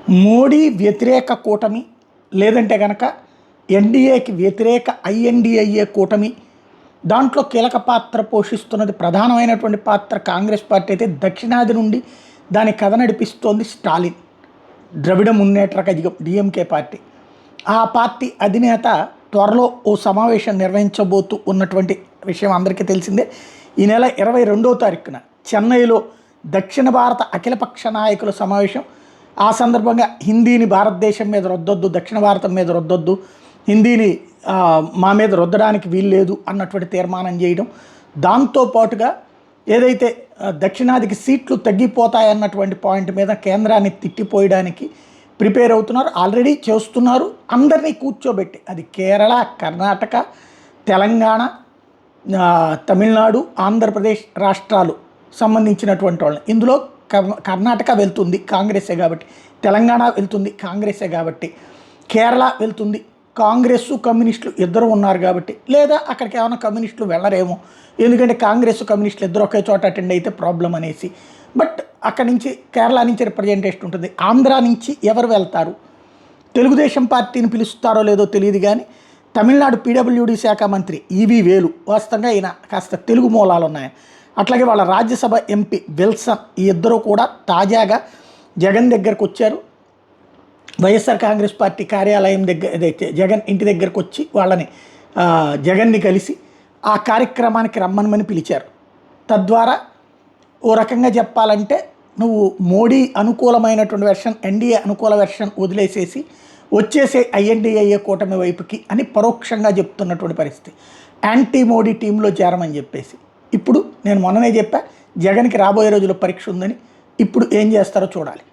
మోడీ వ్యతిరేక కూటమి లేదంటే కనుక ఎన్డీఏకి వ్యతిరేక ఐఎన్డిఐఏ కూటమి దాంట్లో కీలక పాత్ర పోషిస్తున్నది ప్రధానమైనటువంటి పాత్ర కాంగ్రెస్ పార్టీ అయితే దక్షిణాది నుండి దాని కథ నడిపిస్తోంది స్టాలిన్ ద్రవిడ మున్నేట్ర కజగం డిఎంకే పార్టీ. ఆ పార్టీ అధినేత త్వరలో ఓ సమావేశం నిర్వహించబోతూ ఉన్నటువంటి విషయం అందరికీ తెలిసిందే. ఈ నెల 22వ తారీఖున చెన్నైలో దక్షిణ భారత అఖిలపక్ష నాయకుల సమావేశం. ఆ సందర్భంగా హిందీని భారతదేశం మీద రుద్దొద్దు, దక్షిణ భారతం మీద రుద్దొద్దు, హిందీని మా మీద రుద్దడానికి వీల్లేదు అన్నటువంటి తీర్మానం చేయడం. దాంతోపాటుగా ఏదైతే దక్షిణాదికి సీట్లు తగ్గిపోతాయన్నటువంటి పాయింట్ మీద కేంద్రాన్ని తిట్టిపోయడానికి ప్రిపేర్ అవుతున్నారు, ఆల్రెడీ చేస్తున్నారు. అందరినీ కూర్చోబెట్టి, అది కేరళ, కర్ణాటక, తెలంగాణ, తమిళనాడు, ఆంధ్రప్రదేశ్ రాష్ట్రాలు సంబంధించినటువంటి వాళ్ళని. ఇందులో కర్ణాటక వెళ్తుంది కాంగ్రెసే కాబట్టి, తెలంగాణ వెళ్తుంది కాంగ్రెసే కాబట్టి, కేరళ వెళ్తుంది కాంగ్రెస్ కమ్యూనిస్టులు ఇద్దరు ఉన్నారు కాబట్టి, లేదా అక్కడికి ఏమైనా కమ్యూనిస్టులు వెళ్ళరేమో ఎందుకంటే కాంగ్రెస్ కమ్యూనిస్టులు ఇద్దరు ఒకే చోట అటెండ్ అయితే ప్రాబ్లం అనేసి. బట్ అక్కడి నుంచి కేరళ నుంచి రిప్రజెంటేషన్ ఉంటుంది. ఆంధ్ర నుంచి ఎవరు వెళ్తారు, తెలుగుదేశం పార్టీని పిలుస్తారో లేదో తెలియదు కానీ తమిళనాడు పీడబ్ల్యూడీ శాఖ మంత్రి ఈవి వేలు, వాస్తవంగా ఈయన కాస్త తెలుగు మూలాలు ఉన్నాయి. అట్లాగే వాళ్ళ రాజ్యసభ ఎంపీ విల్సన్, ఈ ఇద్దరు కూడా తాజాగా జగన్ దగ్గరకు వచ్చారు. వైఎస్ఆర్ కాంగ్రెస్ పార్టీ కార్యాలయం దగ్గర ఏదైతే జగన్ ఇంటి దగ్గరకు వచ్చి వాళ్ళని జగన్ని కలిసి ఆ కార్యక్రమానికి రమ్మనమని పిలిచారు. తద్వారా ఓ రకంగా చెప్పాలంటే నువ్వు మోడీ అనుకూలమైనటువంటి వెర్షన్, ఎన్డీఏ అనుకూల వెర్షన్ వదిలేసేసి వచ్చేసే ఐఎన్డీఏ కూటమి వైపుకి అని పరోక్షంగా చెప్తున్నటువంటి పరిస్థితి. యాంటీ మోడీ టీంలో చేరమని చెప్పేసి. ఇప్పుడు నేను మొన్ననే చెప్పా జగన్కి రాబోయే రోజుల్లో పరీక్ష ఉందని. ఇప్పుడు ఏం చేస్తారో చూడాలి.